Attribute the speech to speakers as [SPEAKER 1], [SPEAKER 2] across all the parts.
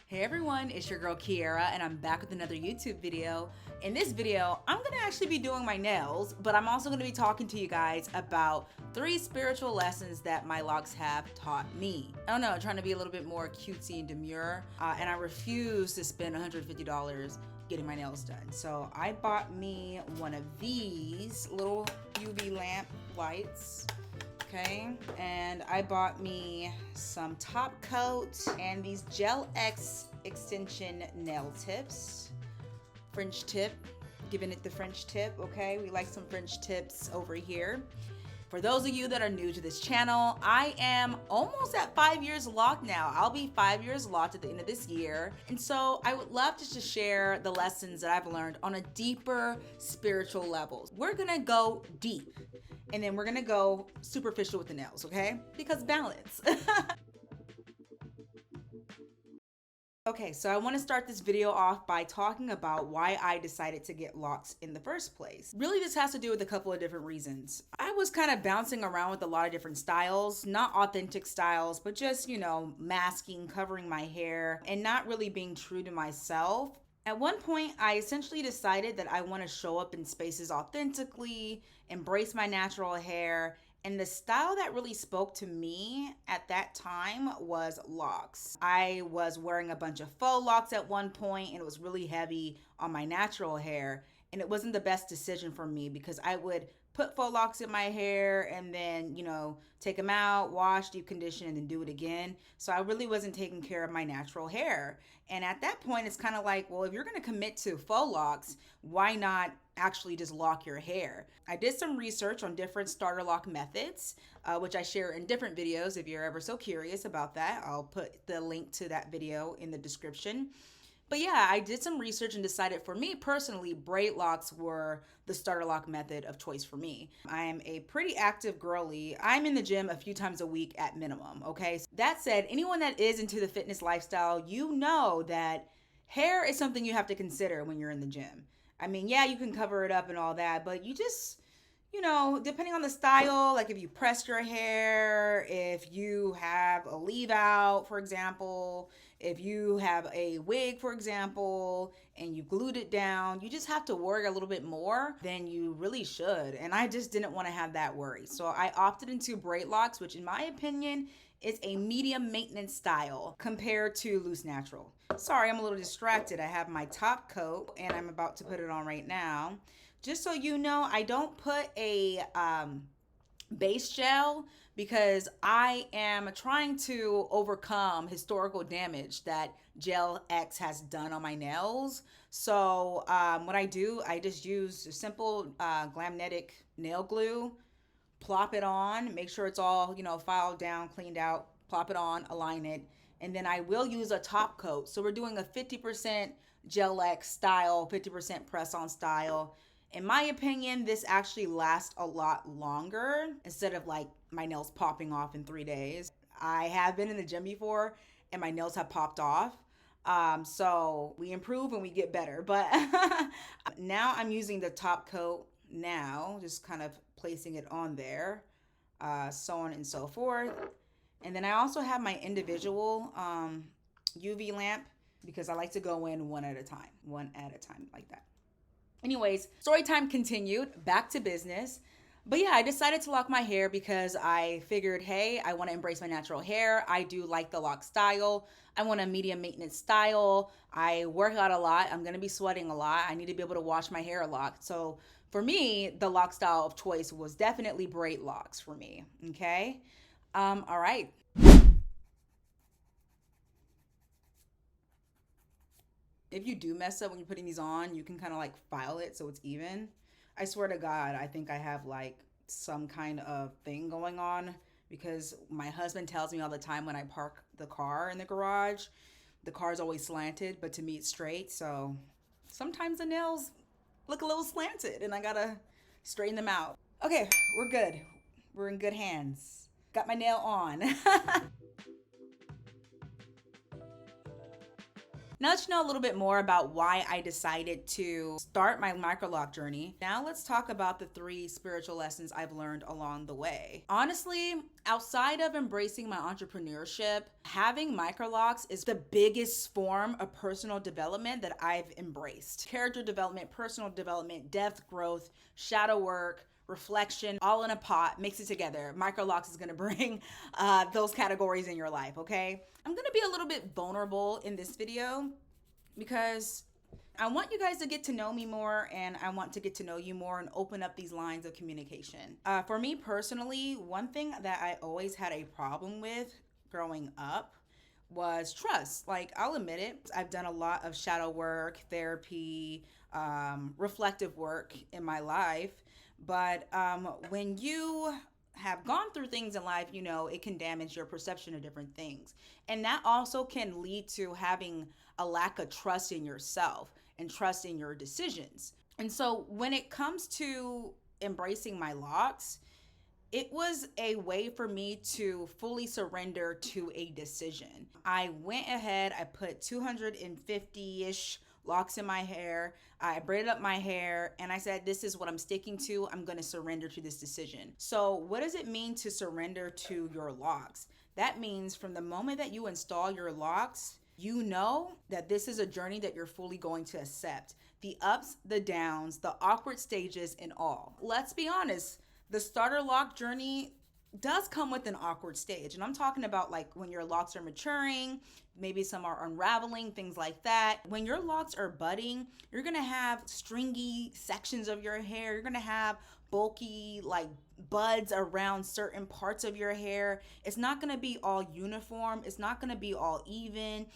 [SPEAKER 1] Hey everyone, it's your girl Kiara and I'm back with another YouTube video. In this video, I'm gonna actually be doing my nails, but I'm also gonna be talking to you guys about 3 spiritual lessons that my locks have taught me. I don't know, I'm trying to be a little bit more cutesy and demure, and I refuse to spend $150 getting my nails done. So I bought me one of these little UV lamp lights. Okay, and I bought me some top coat and these Gel X extension nail tips. French tip, giving it the French tip, okay? We like some French tips over here. For those of you that are new to this channel, I am almost at 5 years locked now. I'll be 5 years locked at the end of this year. And so I would love just to share the lessons that I've learned on a deeper spiritual level. We're gonna go deep and then we're gonna go superficial with the nails, okay? Because balance. Okay, so I want to start this video off by talking about why I decided to get locks in the first place. Really, this has to do with a couple of different reasons. I was kind of bouncing around with a lot of different styles, not authentic styles, but just, you know, masking, covering my hair, and not really being true to myself. At one point, I essentially decided that I want to show up in spaces authentically, embrace my natural hair, and the style that really spoke to me at that time was locks. I was wearing a bunch of faux locks at one point and it was really heavy on my natural hair. And it wasn't the best decision for me because I would put faux locks in my hair and then, you know, take them out, wash, deep condition, and then do it again. So I really wasn't taking care of my natural hair. And at that point, it's kind of like, well, if you're going to commit to faux locks, why not actually just lock your hair? I did some research on different starter lock methods, which I share in different videos. If you're ever so curious about that, I'll put the link to that video in the description. But yeah, I did some research and decided for me personally, braid locks were the starter lock method of choice for me. I am a pretty active girly. I'm in the gym a few times a week at minimum, okay? That said, anyone that is into the fitness lifestyle, you know that hair is something you have to consider when you're in the gym. I mean, yeah, you can cover it up and all that, but you just, you know, depending on the style, like if you press your hair, if you have a leave out, for example, if you have a wig, for example, and you glued it down, you just have to worry a little bit more than you really should. And I just didn't want to have that worry. So I opted into braid locks, which in my opinion is a medium maintenance style compared to loose natural. Sorry, I'm a little distracted. I have my top coat and I'm about to put it on right now. Just so you know, I don't put a base gel because I am trying to overcome historical damage that Gel X has done on my nails. So what I do, I just use simple glamnetic nail glue, plop it on, make sure it's all, you know, filed down, cleaned out, plop it on, align it. And then I will use a top coat. So we're doing a 50% Gel X style, 50% press on style. In my opinion, this actually lasts a lot longer instead of like my nails popping off in 3 days. I have been in the gym before and my nails have popped off. So we improve and we get better. But now I'm using the top coat now, just kind of placing it on there, so on and so forth. And then I also have my individual UV lamp because I like to go in one at a time like that. Anyways, story time continued, back to business. But yeah, I decided to lock my hair because I figured, hey, I want to embrace my natural hair. I do like the lock style. I want a medium maintenance style. I work out a lot. I'm going to be sweating a lot. I need to be able to wash my hair a lot. So for me, the lock style of choice was definitely braid locks for me. Okay. All right. If you do mess up when you're putting these on, you can kind of like file it so it's even. I swear to God, I think I have like some kind of thing going on because my husband tells me all the time when I park the car in the garage, the car's always slanted, but to me it's straight. So sometimes the nails look a little slanted and I gotta straighten them out. Okay, we're good. We're in good hands. Got my nail on. Now let's know a little bit more about why I decided to start my microloc journey. Now let's talk about the 3 spiritual lessons I've learned along the way. Honestly, outside of embracing my entrepreneurship, having microlocs is the biggest form of personal development that I've embraced. Character development, personal development, depth growth, shadow work, reflection, all in a pot, mix it together. Microlocs is gonna bring those categories in your life, okay? I'm gonna be a little bit vulnerable in this video because I want you guys to get to know me more, and I want to get to know you more and open up these lines of communication. For me personally, one thing that I always had a problem with growing up was trust. Like, I'll admit it, I've done a lot of shadow work, therapy, reflective work in my life. But when you have gone through things in life, you know, it can damage your perception of different things. And that also can lead to having a lack of trust in yourself and trust in your decisions. And so when it comes to embracing my locks, it was a way for me to fully surrender to a decision. I went ahead, I put 250-ish locks in my hair. I braided up my hair and I said, this is what I'm sticking to. I'm going to surrender to this decision. So what does it mean to surrender to your locks? That means from the moment that you install your locks, you know that this is a journey that you're fully going to accept. The ups, the downs, the awkward stages, and all. Let's be honest, the starter lock journey does come with an awkward stage. And I'm talking about like when your locks are maturing, maybe some are unraveling, things like that. When your locks are budding, you're gonna have stringy sections of your hair. You're gonna have bulky like buds around certain parts of your hair. It's not going to be all uniform. It's not going to be all even.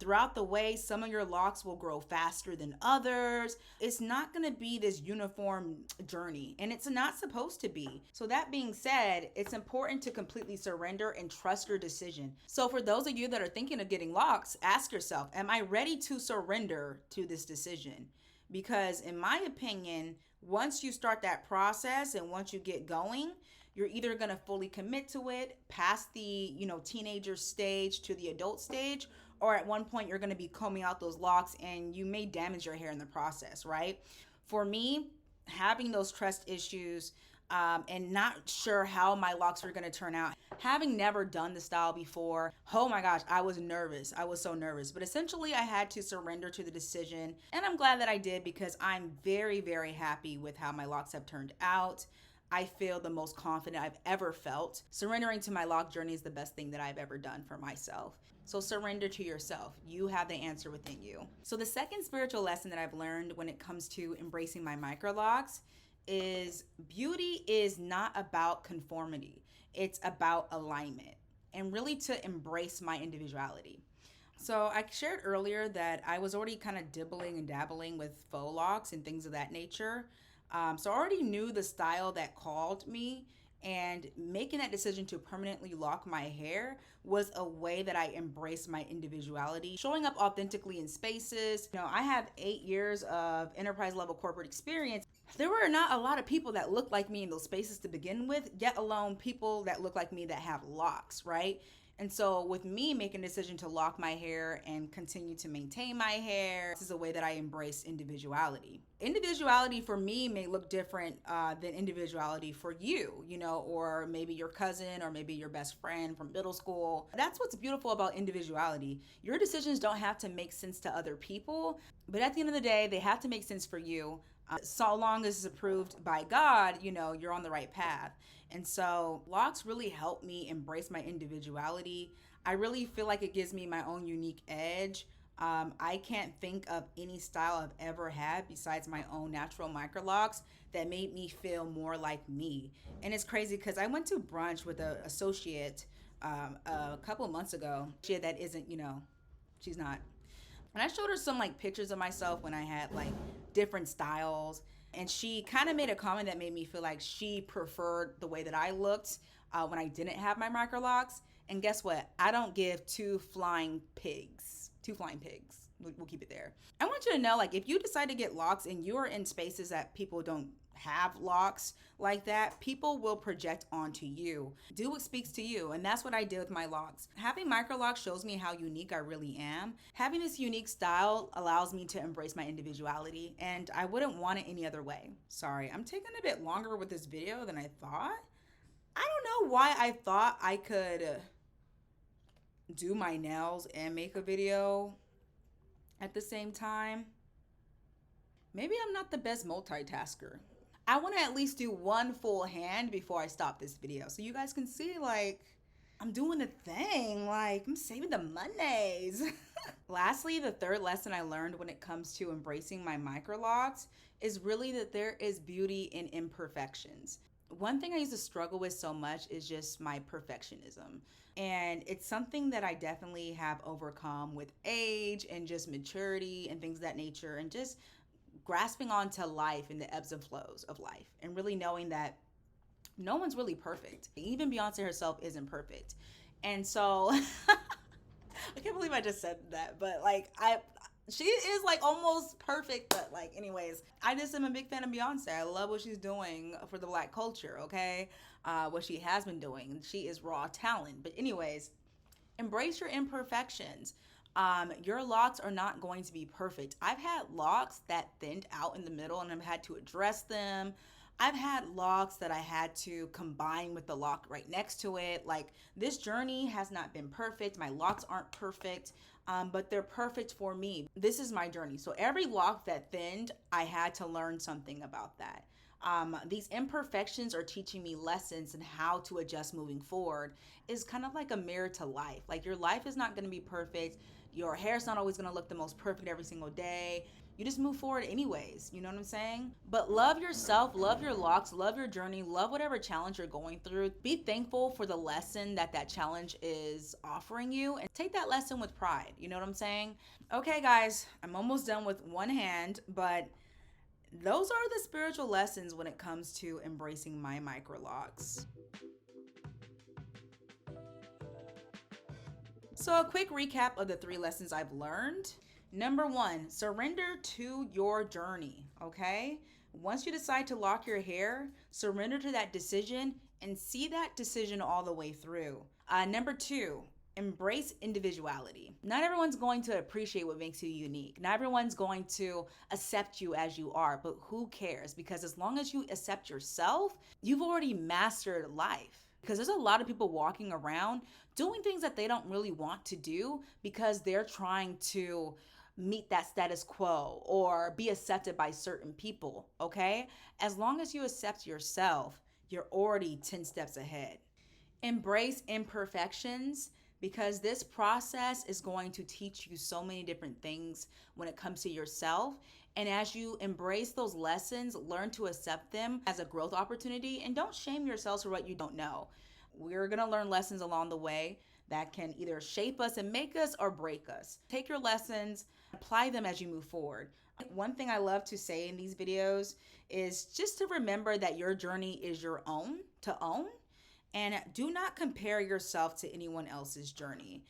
[SPEAKER 1] Throughout the way, some of your locks will grow faster than others. It's not going to be this uniform journey, and it's not supposed to be. So that being said, it's important to completely surrender and trust your decision. So for those of you that are thinking of getting locks, ask yourself, am I ready to surrender to this decision? Because in my opinion, once you start that process and once you get going, you're either going to fully commit to it past the, teenager stage to the adult stage, or at one point you're going to be combing out those locks and you may damage your hair in the process, right? For me, having those trust issues and not sure how my locks were going to turn out, having never done the style before, oh my gosh, I was nervous. I was so nervous. But essentially, I had to surrender to the decision. And I'm glad that I did because I'm very, very happy with how my locks have turned out. I feel the most confident I've ever felt. Surrendering to my lock journey is the best thing that I've ever done for myself. So surrender to yourself. You have the answer within you. So the second spiritual lesson that I've learned when it comes to embracing my microlocs is beauty is not about conformity. It's about alignment and really to embrace my individuality. So I shared earlier that I was already kind of dibbling and dabbling with faux locks and things of that nature. So I already knew the style that called me, and making that decision to permanently lock my hair was a way that I embraced my individuality, showing up authentically in spaces. I have 8 years of enterprise level corporate experience. There were not a lot of people that looked like me in those spaces to begin with, yet alone people that look like me that have locks, right? And so with me making a decision to lock my hair and continue to maintain my hair, this is a way that I embrace individuality. Individuality for me may look different than individuality for you, or maybe your cousin or maybe your best friend from middle school. That's what's beautiful about individuality. Your decisions don't have to make sense to other people, but at the end of the day, they have to make sense for you. So long as it's approved by God, you're on the right path. And so locks really help me embrace my individuality. I really feel like it gives me my own unique edge. I can't think of any style I've ever had besides my own natural microlocs that made me feel more like me. And it's crazy because I went to brunch with an associate a couple of months ago. She that isn't, she's not. And I showed her some pictures of myself when I had different styles. And she kind of made a comment that made me feel like she preferred the way that I looked when I didn't have my microlocs. And guess what? I don't give two flying pigs. We'll keep it there. I want you to know, if you decide to get locks and you're in spaces that people don't have locks like that, people will project onto you. Do what speaks to you, and that's what I did with my locks. Having microlocs shows me how unique I really am. Having this unique style allows me to embrace my individuality, and I wouldn't want it any other way. Sorry, I'm taking a bit longer with this video than I thought. I don't know why I thought I could do my nails and make a video at the same time. Maybe I'm not the best multitasker. I want to at least do one full hand before I stop this video so you guys can see, like, I'm doing the thing, like I'm saving the monies. Lastly, the third lesson I learned when it comes to embracing my microlocs is really that there is beauty in imperfections. One thing I used to struggle with so much is just my perfectionism. And it's something that I definitely have overcome with age and just maturity and things of that nature, and just grasping onto life and the ebbs and flows of life, and really knowing that no one's really perfect. Even Beyonce herself isn't perfect. And so I can't believe I just said that, but like she is like almost perfect, but like anyways, I just am a big fan of Beyonce. I love what she's doing for the Black culture, okay? What she has been doing. She is raw talent. But anyways, embrace your imperfections. Your locks are not going to be perfect. I've had locks that thinned out in the middle and I've had to address them. I've had locks that I had to combine with the lock right next to it. Like, this journey has not been perfect. My locks aren't perfect, but they're perfect for me. This is my journey. So every lock that thinned, I had to learn something about that. These imperfections are teaching me lessons and how to adjust moving forward. Is kind of like a mirror to life. Like, your life is not going to be perfect. Your hair's not always going to look the most perfect every single day. You just move forward anyways, you know what I'm saying? But love yourself, love your locks, love your journey, love whatever challenge you're going through. Be thankful for the lesson that challenge is offering you, and take that lesson with pride, you know what I'm saying? Okay guys, I'm almost done with one hand, but those are the spiritual lessons when it comes to embracing my microlocs. So a quick recap of the 3 lessons I've learned. Number 1, surrender to your journey, okay? Once you decide to lock your hair, surrender to that decision and see that decision all the way through. Number 2, embrace individuality. Not everyone's going to appreciate what makes you unique. Not everyone's going to accept you as you are, but who cares? Because as long as you accept yourself, you've already mastered life. Because there's a lot of people walking around doing things that they don't really want to do because they're trying to meet that status quo or be accepted by certain people, okay? As long as you accept yourself, you're already 10 steps ahead. Embrace imperfections, because this process is going to teach you so many different things when it comes to yourself. And as you embrace those lessons, learn to accept them as a growth opportunity, and don't shame yourselves for what you don't know. We're gonna learn lessons along the way that can either shape us and make us or break us. Take your lessons, apply them as you move forward. One thing I love to say in these videos is just to remember that your journey is your own to own, and do not compare yourself to anyone else's journey.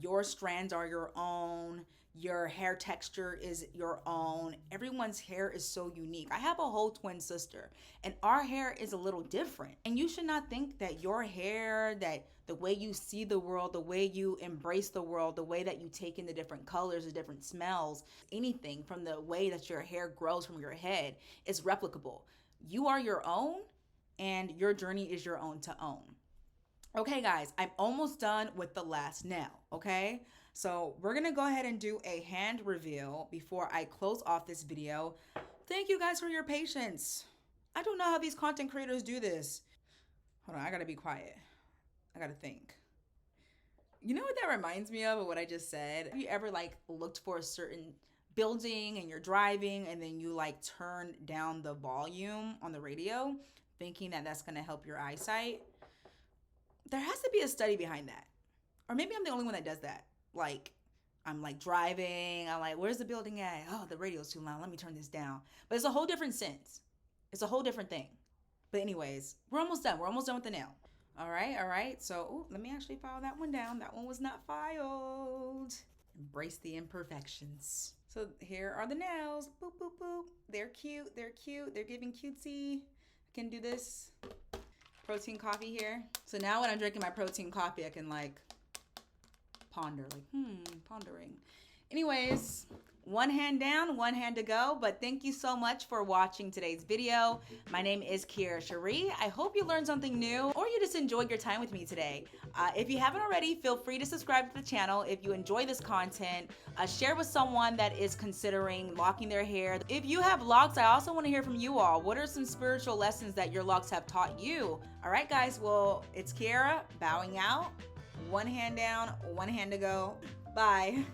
[SPEAKER 1] Your strands are your own. Your hair texture is your own. Everyone's hair is so unique. I have a whole twin sister, and our hair is a little different. And you should not think that your hair, that the way you see the world, the way you embrace the world, the way that you take in the different colors, the different smells, anything from the way that your hair grows from your head is replicable. You are your own, and your journey is your own to own. Okay guys, I'm almost done with the last nail, okay? So we're gonna go ahead and do a hand reveal before I close off this video. Thank you guys for your patience. I don't know how these content creators do this. Hold on, I gotta be quiet. I gotta think. You know what that reminds me of what I just said? Have you ever like looked for a certain building and you're driving and then you like turn down the volume on the radio thinking that that's gonna help your eyesight? There has to be a study behind that. Or maybe I'm the only one that does that. Like, I'm like driving, I'm like, where's the building at? Oh, the radio's too loud, let me turn this down. But it's a whole different sense. It's a whole different thing. But anyways, we're almost done. We're almost done with the nail. All right. So let me actually file that one down. That one was not filed. embrace the imperfections. So here are the nails. Boop, boop, boop. They're cute. They're cute. They're giving cutesy. I can do this. Protein coffee here. So now when I'm drinking my protein coffee, I can like ponder, like, pondering. Anyways, one hand down, one hand to go. But thank you so much for watching today's video. My name is Kiara Cherie. I hope you learned something new or you just enjoyed your time with me today. If you haven't already, feel free to subscribe to the channel if you enjoy this content. Share with someone that is considering locking their hair. If you have locks, I also want to hear from you all. What are some spiritual lessons that your locks have taught you? All right, guys. Well, it's Kiara bowing out. One hand down, one hand to go. Bye.